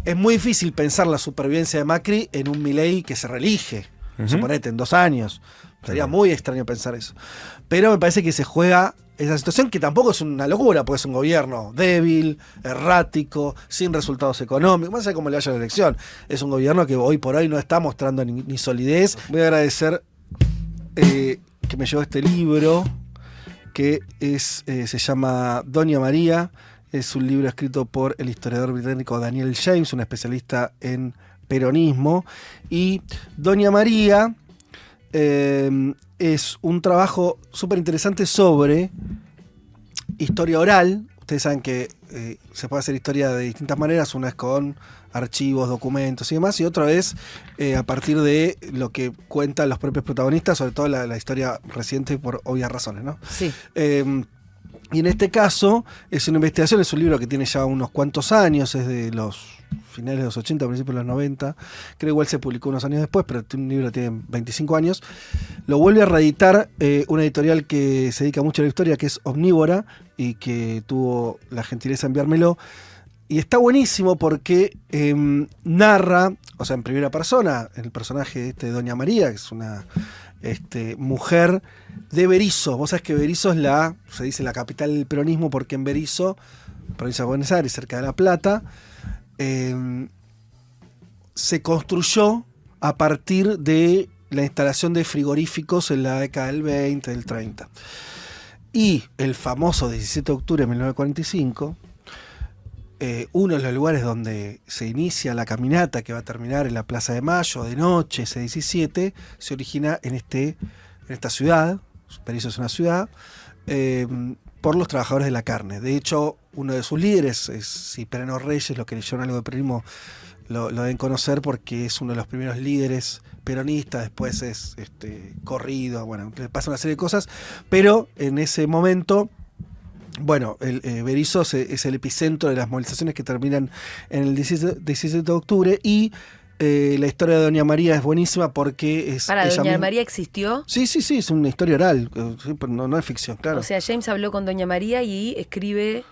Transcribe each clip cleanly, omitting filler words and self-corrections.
es muy difícil pensar la supervivencia de Macri en un Milei que se reelige, suponete, en 2 años. Sería muy extraño pensar eso. Pero me parece que se juega esa situación, que tampoco es una locura, porque es un gobierno débil, errático, sin resultados económicos, más allá de cómo le vaya la elección. Es un gobierno que hoy por hoy no está mostrando ni solidez. Voy a agradecer que me llevó este libro, que se llama Doña María. Es un libro escrito por el historiador británico Daniel James, un especialista en peronismo. Y Doña María es un trabajo súper interesante sobre historia oral. Ustedes saben que se puede hacer historia de distintas maneras. Una es con archivos, documentos y demás, y otra es a partir de lo que cuentan los propios protagonistas, sobre todo la historia reciente por obvias razones, ¿no? Sí. Y en este caso es una investigación, es un libro que tiene ya unos cuantos años, es de los finales de los 80, principios de los 90, creo igual se publicó unos años después, pero un libro tiene 25 años. Lo vuelve a reeditar una editorial que se dedica mucho a la historia, que es Omnívora, y que tuvo la gentileza de enviármelo. Y está buenísimo porque narra, o sea, en primera persona, el personaje de Doña María, que es una mujer de Berisso. Vos sabés que Berisso es se dice la capital del peronismo, porque en Berisso, provincia de Buenos Aires, cerca de La Plata, se construyó a partir de la instalación de frigoríficos en la década del 20, del 30. Y el famoso 17 de octubre de 1945, uno de los lugares donde se inicia la caminata que va a terminar en la Plaza de Mayo de noche, ese 17, se origina en esta ciudad. Berisso es una ciudad, por los trabajadores de la carne. De hecho, uno de sus líderes es Cipriano Reyes. Los que leyeron algo de peronismo lo deben conocer, porque es uno de los primeros líderes peronistas. Después es corrido, bueno, le pasa una serie de cosas, pero en ese momento, bueno, Berisso es el epicentro de las movilizaciones que terminan en el 17 de octubre. Y la historia de Doña María es buenísima porque es... ¿Doña María existió? Sí, es una historia oral, sí, pero no es ficción, claro. O sea, James habló con Doña María y escribe...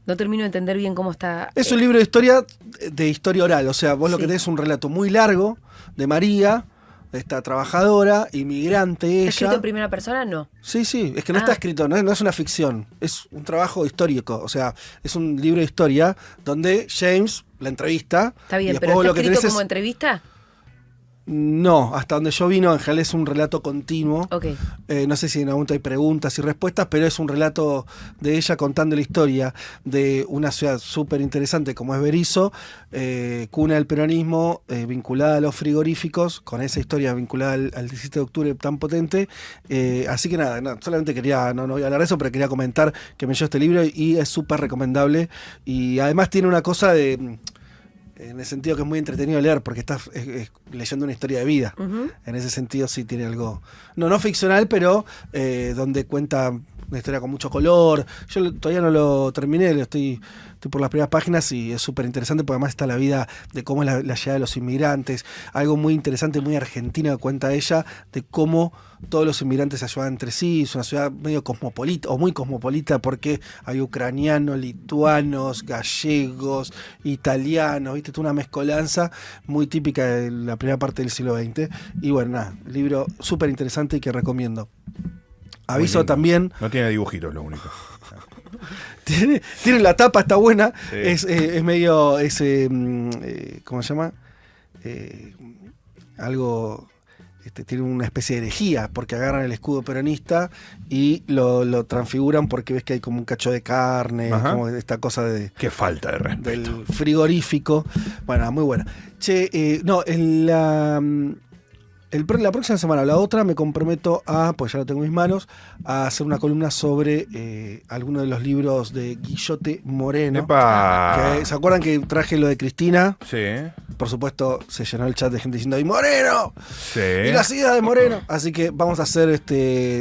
No termino de entender bien cómo está... Es un libro de historia oral, o sea, vos lo que tenés es un relato muy largo de María, esta trabajadora, inmigrante ella. ¿Está escrito en primera persona? No. Sí, es que no está escrito, no es una ficción, es un trabajo histórico, o sea, es un libro de historia donde James la entrevista. Está bien, pero ¿está escrito como entrevista? No, hasta donde yo vino, en general es un relato continuo. Okay. No sé si en algún momento hay preguntas y respuestas, pero es un relato de ella contando la historia de una ciudad súper interesante como es Berisso, cuna del peronismo, vinculada a los frigoríficos, con esa historia vinculada al 17 de octubre tan potente. Así que nada, solamente quería, no voy a hablar de eso, pero quería comentar que me llegó este libro y es súper recomendable. Y además tiene una cosa en el sentido que es muy entretenido leer, porque estás leyendo una historia de vida. En ese sentido sí tiene algo, no ficcional, pero donde cuenta una historia con mucho color. Yo todavía no lo terminé, estoy por las primeras páginas y es súper interesante, porque además está la vida de cómo es la llegada de los inmigrantes. Algo muy interesante, muy argentino que cuenta ella, de cómo todos los inmigrantes se ayudan entre sí. Es una ciudad medio cosmopolita, o muy cosmopolita, porque hay ucranianos, lituanos, gallegos, italianos, ¿viste? Toda una mezcolanza muy típica de la primera parte del siglo XX. Y bueno, nada, libro súper interesante y que recomiendo. Aviso también... No tiene dibujitos, lo único. Tiene la tapa, está buena. Sí. Es medio... ¿cómo se llama? Algo... tiene una especie de herejía, porque agarran el escudo peronista y lo transfiguran, porque ves que hay como un cacho de carne, como esta cosa de... Qué falta de respeto. Del frigorífico. Bueno, muy buena. Che, la próxima semana, la otra, me comprometo pues ya lo tengo en mis manos, a hacer una columna sobre algunos de los libros de Guillote Moreno. ¡Epa! ¿Se acuerdan que traje lo de Cristina? Sí. Por supuesto, se llenó el chat de gente diciendo ¡y Moreno! Sí. ¡Y las ideas de Moreno! Así que vamos a hacer,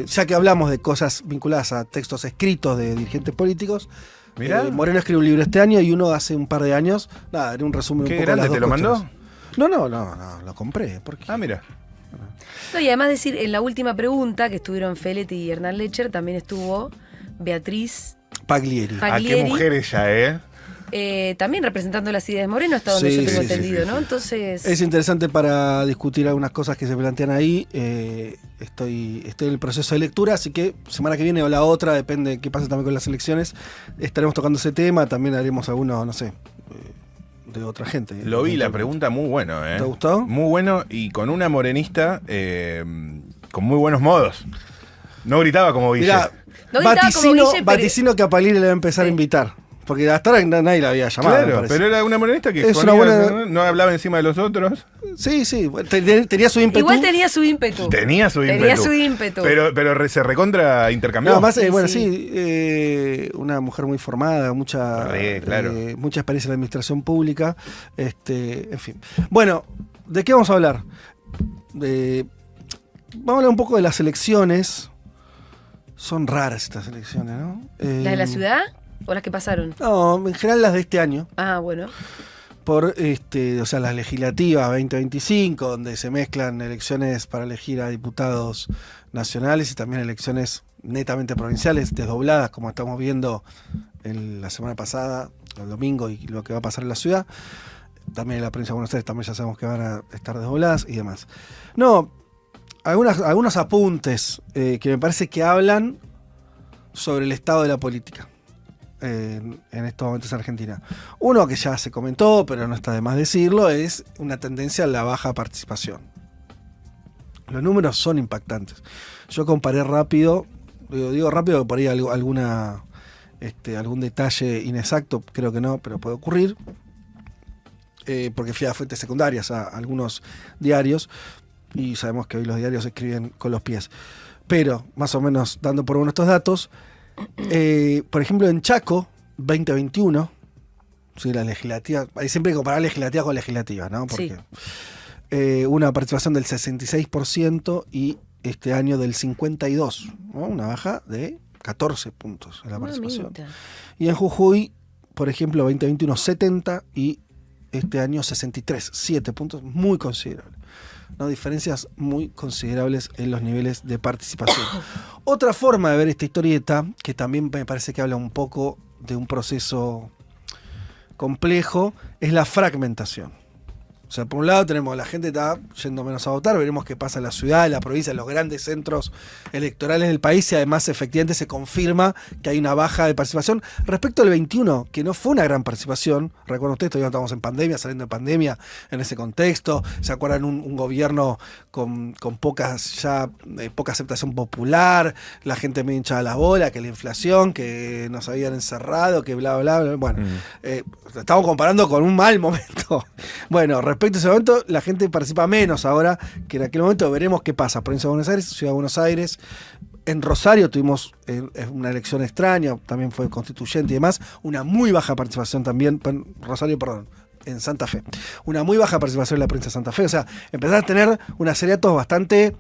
ya que hablamos de cosas vinculadas a textos escritos de dirigentes políticos. Mirá. Moreno escribió un libro este año y uno hace un par de años. Nada, era un resumen ¿Qué un poco de grande? las dos ¿Te lo mandó? No, lo compré. ¿Por qué? Ah, mira. No, y además decir, en la última pregunta que estuvieron Feletti y Hernán Lecher, también estuvo Beatriz Paglieri. ¿A qué mujer ella, también representando las ideas de Moreno, hasta donde Sí, yo tengo sí, sí, entendido, sí, ¿no? sí. Entonces... Es interesante para discutir algunas cosas que se plantean ahí. Estoy en el proceso de lectura, así que semana que viene o la otra, depende de qué pase también con las elecciones, estaremos tocando ese tema. También haremos algunos, no sé, de otra gente. Lo vi, la pregunta muy bueno, ¿eh? ¿Te gustó? Muy bueno y con una morenista con muy buenos modos. No gritaba como Guille. Mirá, No gritaba como Guille, pero- vaticino que a Palini le va a empezar a Sí. invitar. Porque hasta ahora nadie la había llamado. me Claro, parece. pero era una morenista que Es exponía, una buena- no hablaba encima de los otros. Sí, bueno, tenía su ímpetu. Igual tenía su ímpetu. Tenía su ímpetu. Tenía su ímpetu. Pero se recontra intercambió. No, más, Sí, bueno, sí. sí, una mujer muy formada, mucha Claro. mucha experiencia en la administración pública, en fin. Bueno, ¿de qué vamos a hablar? Vamos a hablar un poco de las elecciones. Son raras estas elecciones, ¿no? ¿Las de la ciudad o las que pasaron? No, en general las de este año. Ah, bueno. Por o sea, las legislativas 2025, donde se mezclan elecciones para elegir a diputados nacionales y también elecciones netamente provinciales, desdobladas, como estamos viendo la semana pasada, el domingo, y lo que va a pasar en la ciudad. También en la provincia de Buenos Aires también ya sabemos que van a estar desdobladas y demás. No, algunos apuntes que me parece que hablan sobre el estado de la política en estos momentos en Argentina. Uno que ya se comentó, pero no está de más decirlo, es una tendencia a la baja participación. Los números son impactantes. Yo comparé rápido, digo rápido que por ahí algún detalle inexacto, creo que no, pero puede ocurrir, porque fui a fuentes secundarias, a algunos diarios, y sabemos que hoy los diarios escriben con los pies. Pero, más o menos, dando por uno estos datos, por ejemplo, en Chaco, 2021, sí, la legislativa, hay siempre que comparar legislativa con legislativa, ¿no? Porque una participación del 66% y este año del 52%, ¿no? Una baja de 14 puntos en la participación. Mamita. Y en Jujuy, por ejemplo, 2021, 70 y este año 63, 7 puntos, muy considerable. ¿No? Diferencias muy considerables en los niveles de participación. Otra forma de ver esta historieta, que también me parece que habla un poco de un proceso complejo, es la fragmentación. O sea, por un lado tenemos la gente está yendo menos a votar, veremos qué pasa en la ciudad, en la provincia, en los grandes centros electorales del país, y además efectivamente se confirma que hay una baja de participación. Respecto al 21, que no fue una gran participación, recuerden ustedes, todavía estábamos en pandemia, saliendo de pandemia en ese contexto, se acuerdan un gobierno con poca aceptación popular, la gente medio hinchada la bola, que la inflación, que nos habían encerrado, que bla, bla, bla, bueno, estamos comparando con un mal momento. Bueno, respecto a ese momento, la gente participa menos ahora que en aquel momento. Veremos qué pasa. Provincia de Buenos Aires, Ciudad de Buenos Aires. En Rosario tuvimos una elección extraña, también fue constituyente y demás. Una muy baja participación también. En Santa Fe. Una muy baja participación en la provincia de Santa Fe. O sea, empezar a tener una serie de datos bastante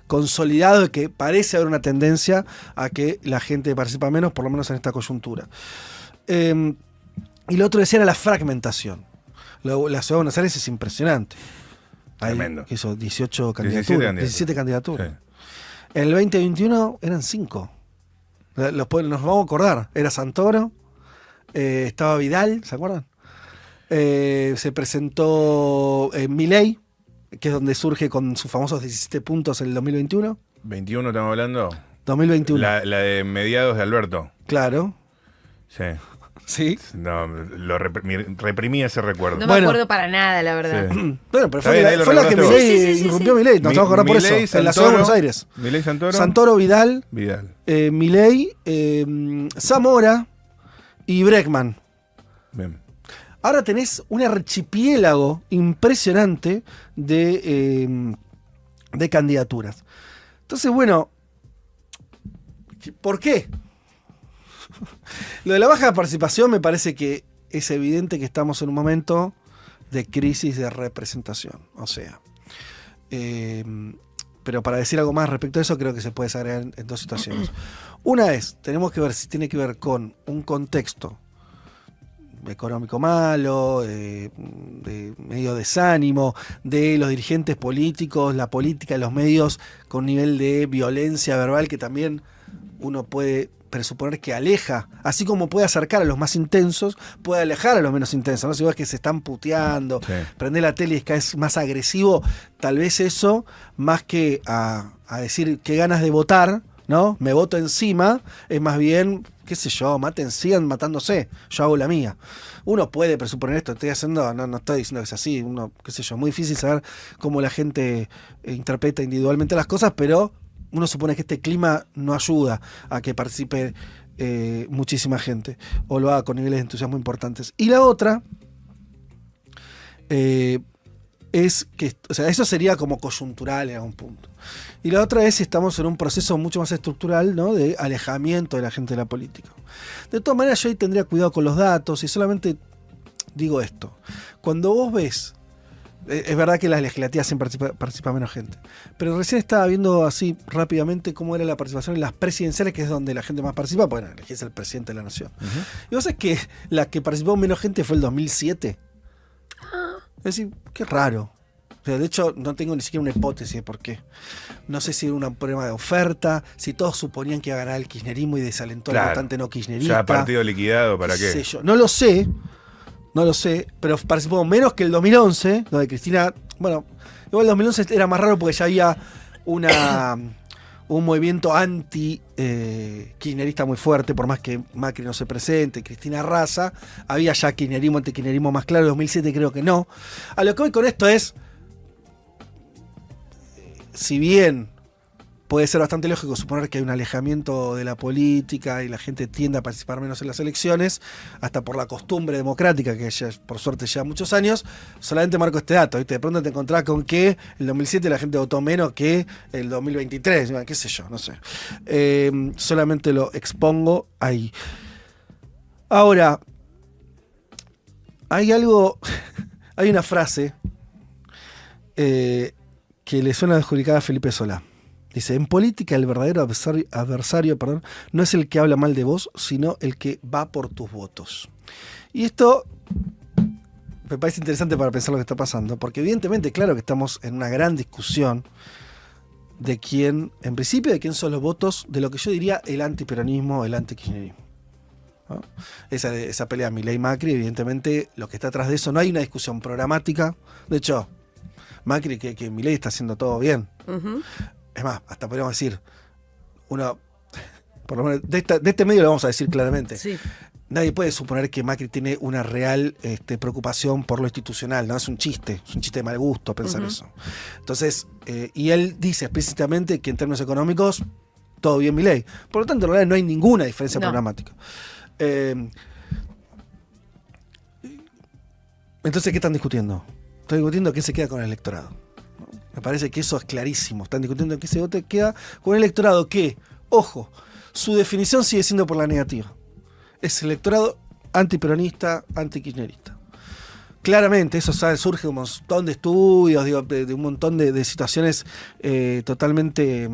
consolidados, de que parece haber una tendencia a que la gente participa menos, por lo menos en esta coyuntura. Y lo otro decía era la fragmentación. La ciudad de Buenos Aires es impresionante. Tremendo. Hay, hizo 18 candidaturas. 17 candidaturas. Sí. En el 2021 eran 5. Nos vamos a acordar. Era Santoro, estaba Vidal, ¿se acuerdan? Se presentó Milei, que es donde surge con sus famosos 17 puntos en el 2021. 21 estamos hablando. 2021. La de mediados de Alberto. Claro. Sí. Sí. No, reprimí ese recuerdo. No me Bueno. acuerdo para nada, la verdad. Sí. Bueno, pero Está bien, ahí lo fue la que recordaste Milei vos. Sí. irrumpió Milei. Nos vamos a acordar por Milei, eso. En la ciudad de Buenos Aires. Milei, Santoro. Santoro, Vidal, Vidal. Milei, Zamora y Bregman. Bien. Ahora tenés un archipiélago impresionante de candidaturas. Entonces, bueno, ¿por qué? Lo de la baja participación me parece que es evidente que estamos en un momento de crisis de representación. O sea, pero para decir algo más respecto a eso, creo que se puede agregar en dos situaciones. Una es, tenemos que ver si tiene que ver con un contexto económico malo, de medio desánimo, de los dirigentes políticos, la política, los medios con nivel de violencia verbal que también uno puede presuponer que aleja, así como puede acercar a los más intensos, puede alejar a los menos intensos, ¿no? Si ves que se están puteando, Sí. prende la tele y es cada vez más agresivo, tal vez eso, más que a decir qué ganas de votar, ¿no? Me voto encima, es más bien, qué sé yo, sigan matándose, yo hago la mía. Uno puede presuponer esto, estoy haciendo, no estoy diciendo que es así, uno, qué sé yo, muy difícil saber cómo la gente interpreta individualmente las cosas, pero uno supone que este clima no ayuda a que participe muchísima gente, o lo haga con niveles de entusiasmo importantes. Y la otra es que, o sea, eso sería como coyuntural en algún punto. Y la otra es si estamos en un proceso mucho más estructural, ¿no? De alejamiento de la gente de la política. De todas maneras, yo ahí tendría cuidado con los datos y solamente digo esto. Cuando vos ves, es verdad que las legislativas siempre participa menos gente, pero recién estaba viendo así rápidamente cómo era la participación en las presidenciales, que es donde la gente más participa, porque bueno, elegís al presidente de la nación. Y vos sabés que la que participó menos gente fue el 2007. Es decir, qué raro. O sea, de hecho, no tengo ni siquiera una hipótesis de por qué. No sé si era un problema de oferta, si todos suponían que iba a ganar el kirchnerismo y desalentó al votante no kirchnerista. Ya partido liquidado, ¿para qué? Sé yo. No lo sé, pero participó menos que el 2011, donde Cristina... Bueno, igual el 2011 era más raro porque ya había un movimiento anti-kirchnerista muy fuerte, por más que Macri no se presente, Cristina arrasa, había ya kirchnerismo, anti-kirchnerismo más claro, en 2007 creo que no. A lo que voy con esto es, si bien puede ser bastante lógico suponer que hay un alejamiento de la política y la gente tiende a participar menos en las elecciones, hasta por la costumbre democrática que ya, por suerte lleva muchos años, solamente marco este dato, ¿viste? De pronto te encontrás con que el 2007 la gente votó menos que el 2023, qué sé yo, no sé. Solamente lo expongo ahí. Ahora, hay una frase que le suena adjudicada a Felipe Solá. Dice, en política el verdadero adversario, no es el que habla mal de vos, sino el que va por tus votos. Y esto me parece interesante para pensar lo que está pasando, porque evidentemente, claro que estamos en una gran discusión de quién, en principio, de quién son los votos de lo que yo diría el antiperonismo, el antikirchnerismo, ¿no? Esa pelea Milei-Macri, evidentemente, lo que está atrás de eso, no hay una discusión programática. De hecho, Macri, que Milei está haciendo todo bien. Uh-huh. Es más, hasta podríamos decir, uno, por lo menos de este medio lo vamos a decir claramente. Sí. Nadie puede suponer que Macri tiene una real preocupación por lo institucional, ¿no? Es un chiste de mal gusto pensar eso. Entonces, y él dice explícitamente que en términos económicos, todo bien Milei. Por lo tanto, en realidad no hay ninguna diferencia programática. Entonces, ¿qué están discutiendo? Están discutiendo quién se queda con el electorado. Me parece que eso es clarísimo. Están discutiendo que ese voto queda con un electorado que, ojo, su definición sigue siendo por la negativa. Es electorado antiperonista, antikirchnerista. Claramente, eso surge de un montón de estudios, digo, de un montón de situaciones totalmente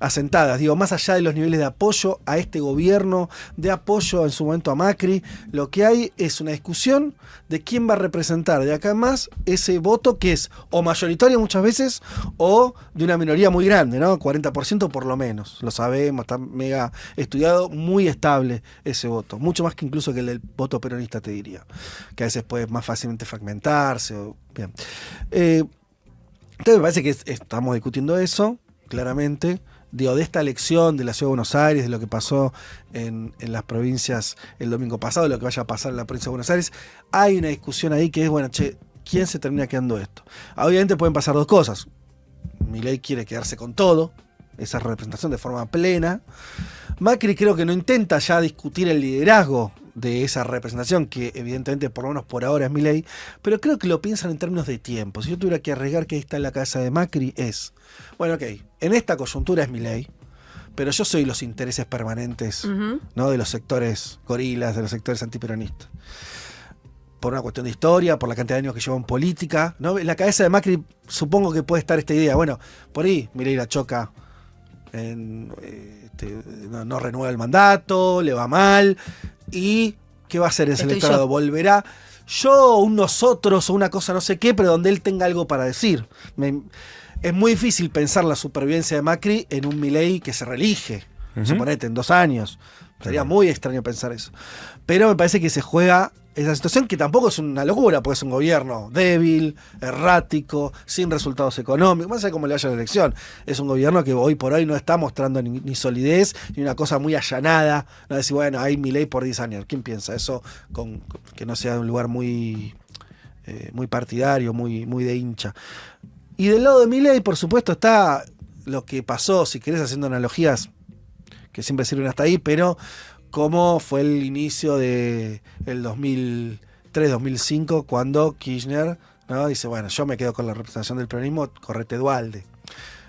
asentadas. Digo, más allá de los niveles de apoyo a este gobierno, de apoyo en su momento a Macri, lo que hay es una discusión de quién va a representar de acá en más ese voto que es o mayoritario muchas veces o de una minoría muy grande, ¿no? 40% por lo menos. Lo sabemos, está mega estudiado, muy estable ese voto. Mucho más que incluso que el del voto peronista, te diría. Que a veces puede más fácilmente fragmentarse. Bien. Entonces me parece que estamos discutiendo eso, claramente. Digo, de esta elección de la Ciudad de Buenos Aires, de lo que pasó en las provincias el domingo pasado, de lo que vaya a pasar en la provincia de Buenos Aires, hay una discusión ahí que es, bueno, ¿quién se termina quedando esto? Obviamente pueden pasar dos cosas. Milei quiere quedarse con todo, esa representación de forma plena. Macri creo que no intenta ya discutir el liderazgo de esa representación, que evidentemente por lo menos por ahora es Milei, pero creo que lo piensan en términos de tiempo. Si yo tuviera que arriesgar que ahí está en la cabeza de Macri es, bueno, ok, en esta coyuntura es Milei, pero yo soy los intereses permanentes, ¿no? De los sectores gorilas, de los sectores antiperonistas. Por una cuestión de historia, por la cantidad de años que llevo en política, ¿no? En la cabeza de Macri supongo que puede estar esta idea, bueno, por ahí Milei la choca, no renueva el mandato, le va mal, y ¿qué va a hacer ese electorado? Volverá yo, un nosotros o una cosa no sé qué, pero donde él tenga algo para decir. Es muy difícil pensar la supervivencia de Macri en un Milei que se reelige, suponete, en 2 años. Sería muy extraño pensar eso. Pero me parece que se juega esa situación, que tampoco es una locura, porque es un gobierno débil, errático, sin resultados económicos, más allá de cómo le vaya la elección. Es un gobierno que hoy por hoy no está mostrando ni solidez, ni una cosa muy allanada. No decir, bueno, hay Milei por 10 años. ¿Quién piensa eso? Que no sea un lugar muy partidario, muy de hincha. Y del lado de Milei, por supuesto, está lo que pasó, si querés, haciendo analogías que siempre sirven hasta ahí, pero cómo fue el inicio del 2003-2005, cuando Kirchner, ¿no?, dice, bueno, yo me quedo con la representación del peronismo, correte Duhalde.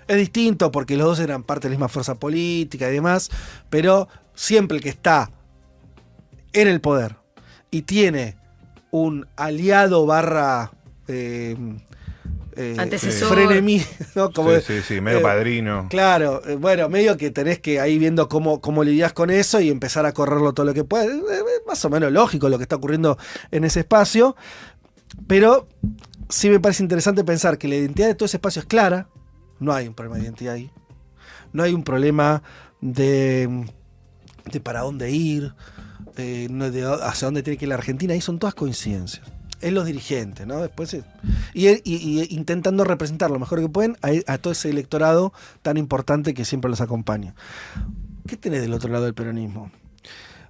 Es distinto porque los dos eran parte de la misma fuerza política y demás, pero siempre el que está en el poder y tiene un aliado barra antecesor, frenemy, ¿no? Como medio padrino. Claro, bueno, medio que tenés que ahí viendo cómo lidias con eso y empezar a correrlo todo lo que puedes. Más o menos lógico lo que está ocurriendo en ese espacio, pero sí me parece interesante pensar que la identidad de todo ese espacio es clara. No hay un problema de identidad ahí. No hay un problema de para dónde ir, de hacia dónde tiene que ir la Argentina. Ahí son todas coincidencias. Es los dirigentes, ¿no? Después y intentando representar lo mejor que pueden a todo ese electorado tan importante que siempre los acompaña. ¿Qué tenés del otro lado del peronismo?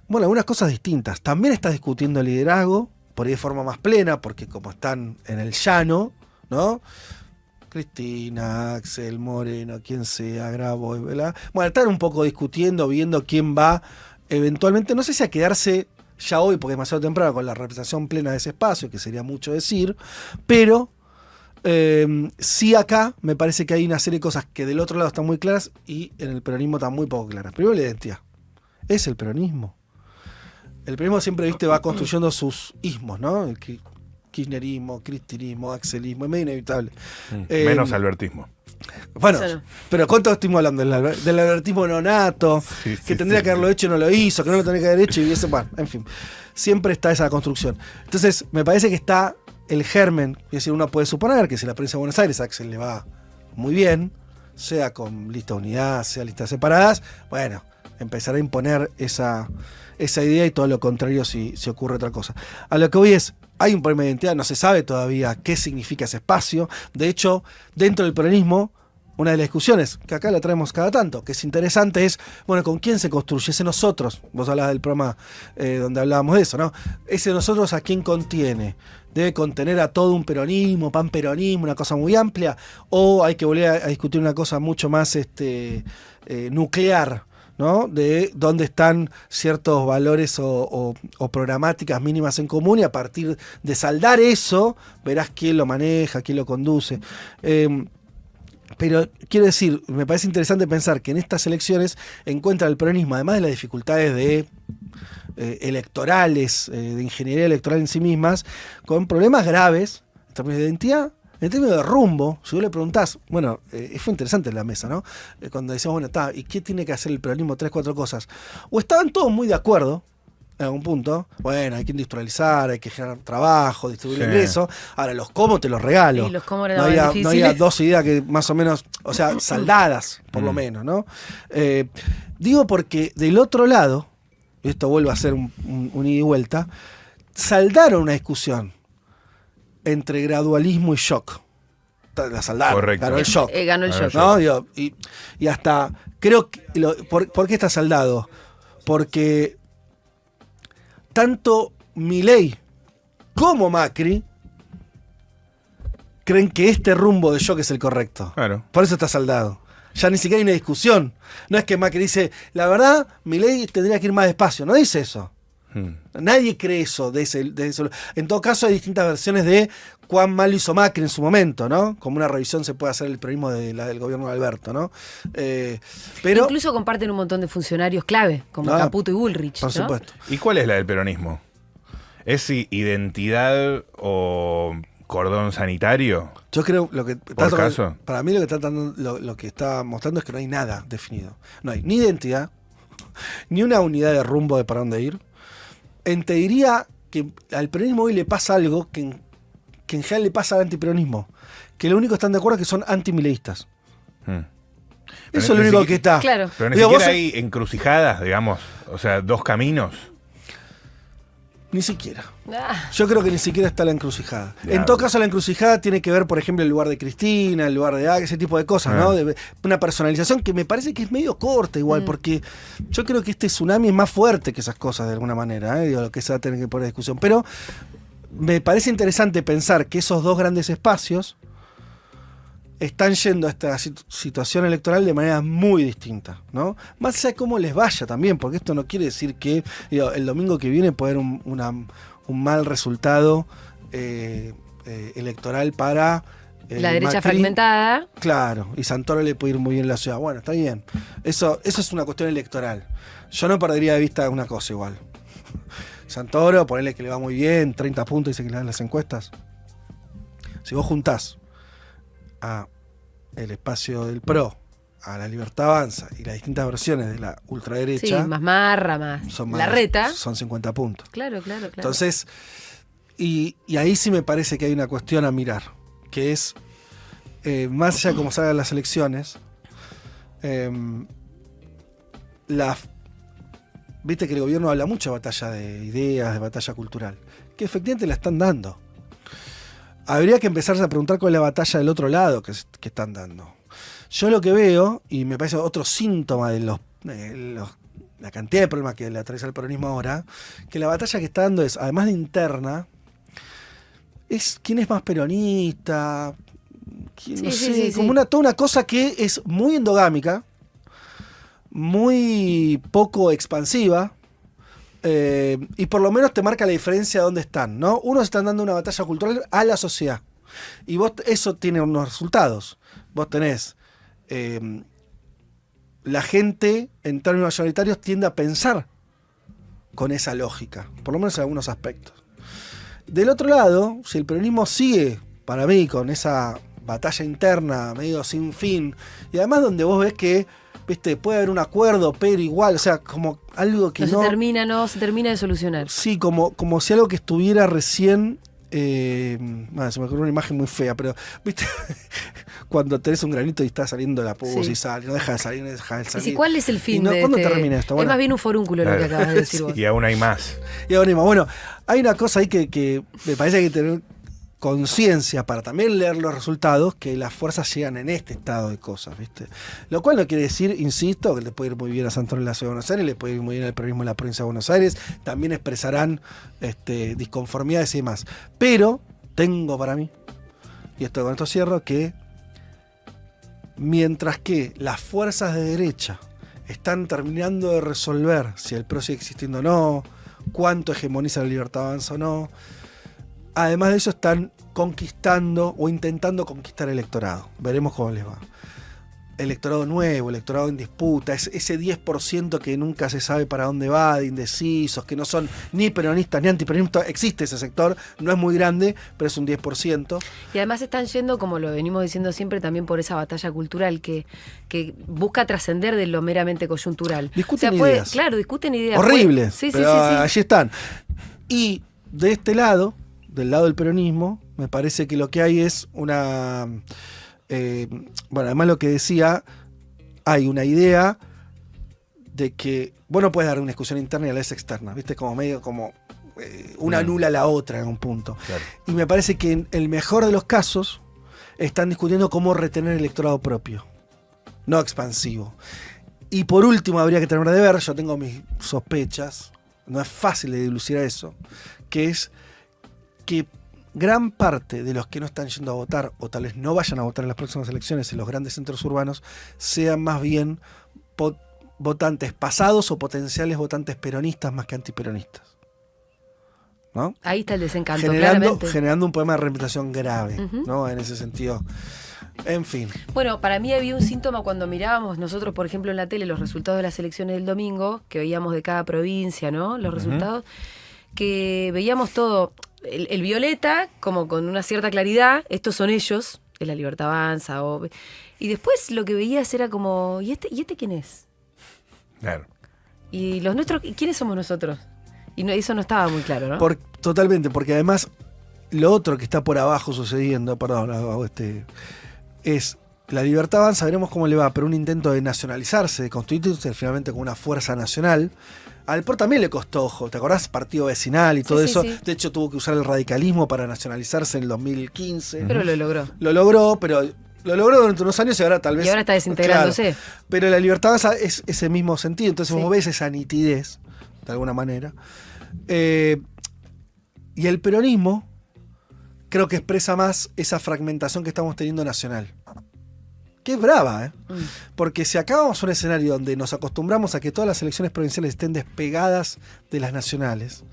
Bueno, algunas cosas distintas. También está discutiendo el liderazgo, por ahí de forma más plena, porque como están en el llano, ¿no? Cristina, Axel, Moreno, quien sea, Grabois, ¿verdad? Bueno, están un poco discutiendo, viendo quién va eventualmente, no sé si a quedarse ya hoy, porque es demasiado temprano, con la representación plena de ese espacio, que sería mucho decir, pero sí acá me parece que hay una serie de cosas que del otro lado están muy claras y en el peronismo están muy poco claras. Primero, la identidad. Es el peronismo. El peronismo siempre, va construyendo sus ismos, ¿no? El kirchnerismo, cristinismo, axelismo, es medio inevitable. Menos albertismo. Bueno, Eso no. pero ¿cuánto estamos hablando? Del albertismo nonato, que tendría que haberlo hecho y no lo hizo, que no lo tendría que haber hecho y eso, bueno, en fin. Siempre está esa construcción. Entonces, me parece que está el germen, es decir, uno puede suponer que si la provincia de Buenos Aires a Axel le va muy bien, sea con lista de unidad, sea listas separadas, bueno, empezará a imponer esa idea y todo lo contrario si ocurre otra cosa. A lo que voy es, hay un problema de identidad, no se sabe todavía qué significa ese espacio. De hecho, dentro del peronismo, una de las discusiones, que acá la traemos cada tanto, que es interesante, es, bueno, ¿con quién se construye ese nosotros? Vos hablabas del programa donde hablábamos de eso, ¿no? Ese nosotros, ¿a quién contiene? ¿Debe contener a todo un peronismo, panperonismo, una cosa muy amplia? ¿O hay que volver a discutir una cosa mucho más nuclear, ¿no? De dónde están ciertos valores o programáticas mínimas en común, y a partir de saldar eso, verás quién lo maneja, quién lo conduce. Pero quiero decir, me parece interesante pensar que en estas elecciones encuentra el peronismo, además de las dificultades electorales, de ingeniería electoral en sí mismas, con problemas graves en términos de identidad, en términos de rumbo. Si vos le preguntás, bueno, fue interesante en la mesa, ¿no? Cuando decíamos, bueno, ¿y qué tiene que hacer el peronismo? 3, 4 cosas. O estaban todos muy de acuerdo, en algún punto, bueno, hay que industrializar, hay que generar trabajo, distribuir ingresos. Ahora, los cómo te los regalo. Sí, los cómo eran no había dos ideas que más o menos, o sea, saldadas, por lo menos, ¿no? Digo porque del otro lado, y esto vuelve a ser un ida y vuelta, saldaron una discusión entre gradualismo y shock. La saldaron. Correcto. Ganó el shock. Ganó el shock. ¿No? Digo, y hasta, creo que, ¿por qué está saldado? Porque tanto Milei como Macri creen que este rumbo de shock es el correcto. Claro. Por eso está saldado. Ya ni siquiera hay una discusión. No es que Macri dice, la verdad, Milei tendría que ir más despacio. No dice eso. Nadie cree eso de ese. En todo caso, hay distintas versiones de cuán mal hizo Macri en su momento, ¿no? Como una revisión se puede hacer el peronismo del gobierno de Alberto, ¿no? Pero incluso comparten un montón de funcionarios clave, como Caputo y Bullrich. Por supuesto. ¿Y cuál es la del peronismo? ¿Es identidad o cordón sanitario? Yo creo lo que para mí lo que está mostrando es que no hay nada definido. No hay ni identidad, ni una unidad de rumbo de para dónde ir. Te diría que al peronismo hoy le pasa algo que en general le pasa al antiperonismo, que lo único que están de acuerdo es que son antimileístas. Eso es lo único que está. Claro. Pero ni siquiera hay encrucijadas, digamos. O sea, dos caminos. Ni siquiera. Ah, Yo creo que ni siquiera está la encrucijada. Ya. En todo caso, la encrucijada tiene que ver, por ejemplo, el lugar de Cristina, el lugar de Aga, ese tipo de cosas, ¿no? De una personalización que me parece que es medio corta igual, porque yo creo que este tsunami es más fuerte que esas cosas de alguna manera, ¿eh? Digo, lo que se va a tener que poner en discusión. Pero me parece interesante pensar que esos dos grandes espacios están yendo a esta situación electoral de manera muy distinta, ¿no? Más allá de cómo les vaya también, porque esto no quiere decir que digo, el domingo que viene puede haber un mal resultado electoral para la derecha Macri. fragmentada. Claro, y Santoro le puede ir muy bien en la ciudad. Bueno, está bien. Eso es una cuestión electoral. Yo no perdería de vista una cosa igual. Santoro, ponerle que le va muy bien, 30 puntos, dice que le dan las encuestas. Si vos juntás a el espacio del PRO, a la Libertad Avanza y las distintas versiones de la ultraderecha, Sí, más Marra, más son la reta. son 50 puntos. Claro. Entonces, y ahí sí me parece que hay una cuestión a mirar, que es, más allá de cómo salgan las elecciones, viste que el gobierno habla mucho de batalla de ideas, de batalla cultural, que efectivamente la están dando. Habría que empezarse a preguntar cuál es la batalla del otro lado que están dando. Yo lo que veo, y me parece otro síntoma de la cantidad de problemas que le atraviesa el peronismo ahora, que la batalla que está dando es, además de interna, es quién es más peronista, no sé, como toda una cosa que es muy endogámica, muy poco expansiva, y por lo menos te marca la diferencia de dónde están, ¿no? Unos están dando una batalla cultural a la sociedad. Y eso tiene unos resultados. Vos tenés la gente, en términos mayoritarios, tiende a pensar con esa lógica, por lo menos en algunos aspectos. Del otro lado, si el peronismo sigue, para mí, con esa batalla interna medio sin fin, y además donde vos ves que puede haber un acuerdo, pero igual, o sea, como algo que no se termina de solucionar. Sí, como si algo que estuviera recién. Se me ocurrió una imagen muy fea, pero ¿viste? Cuando tenés un granito y está saliendo la pus y sale, no deja de salir, no deja de salir. ¿Y cuál es el fin de ¿cuándo termina esto? Bueno, es más bien un forúnculo lo que acabas de decir vos. Y aún hay más. Y ahora mismo, bueno, hay una cosa ahí que me parece que hay que tener conciencia para también leer los resultados, que las fuerzas llegan en este estado de cosas, ¿viste? Lo cual no quiere decir, insisto, que le puede ir muy bien a Santoro en la Ciudad de Buenos Aires, le puede ir muy bien al peronismo en la provincia de Buenos Aires, también expresarán disconformidades y demás. Pero tengo para mí, y con esto cierro, que mientras que las fuerzas de derecha están terminando de resolver si el PRO sigue existiendo o no, cuánto hegemoniza la Libertad Avanza o no, además de eso están conquistando o intentando conquistar electorado. Veremos cómo les va. Electorado nuevo, electorado en disputa, ese 10% que nunca se sabe para dónde va, de indecisos, que no son ni peronistas ni antiperonistas. Existe ese sector, no es muy grande, pero es un 10%. Y además están yendo, como lo venimos diciendo siempre, también por esa batalla cultural que busca trascender de lo meramente coyuntural. Discuten ideas. Claro, discuten ideas. Horribles, Sí, pero allí están. Y de este lado, del lado del peronismo, me parece que lo que hay es una... además lo que decía, hay una idea de que vos no puedes dar una discusión interna y a la vez externa, ¿viste? Como medio como una anula a la otra en un punto. Claro. Y me parece que en el mejor de los casos están discutiendo cómo retener el electorado propio, no expansivo. Y por último habría que tener de ver, yo tengo mis sospechas, no es fácil de dilucidar eso, que es que gran parte de los que no están yendo a votar, o tal vez no vayan a votar en las próximas elecciones en los grandes centros urbanos, sean más bien votantes pasados o potenciales votantes peronistas más que antiperonistas, ¿no? Ahí está el desencanto, claramente. Generando un problema de representación grave, ¿no? En ese sentido. En fin. Bueno, para mí había un síntoma cuando mirábamos nosotros, por ejemplo, en la tele los resultados de las elecciones del domingo, que veíamos de cada provincia, ¿no? Los resultados, que veíamos todo... El violeta, como con una cierta claridad, estos son ellos, es la Libertad Avanza. Y después lo que veías era como, ¿y este quién es? Claro. Y los nuestros, ¿quiénes somos nosotros? Y eso no estaba muy claro, ¿no? Totalmente, porque además lo otro que está por abajo sucediendo, es la Libertad Avanza, veremos cómo le va, pero un intento de nacionalizarse, de constituirse finalmente como una fuerza nacional, Al PRO también le costó, ojo, ¿te acordás? Partido vecinal y todo eso. Sí. De hecho, tuvo que usar el radicalismo para nacionalizarse en el 2015. Pero lo logró. Lo logró, pero lo logró durante unos años y ahora tal vez... Y ahora está desintegrándose. Claro, pero la libertad avanza es ese mismo sentido. Entonces Sí. vos ves esa nitidez, de alguna manera. Y el peronismo creo que expresa más esa fragmentación que estamos teniendo nacional. Que es brava, ¿eh? Porque si acabamos un escenario donde nos acostumbramos a que todas las elecciones provinciales estén despegadas de las nacionales,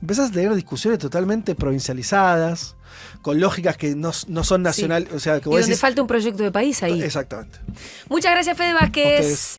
empezás a tener discusiones totalmente provincializadas, con lógicas que no son nacionales. O sea, que Y vos donde decís, falta un proyecto de país ahí. exactamente. Muchas gracias, Fede Vázquez. Ustedes.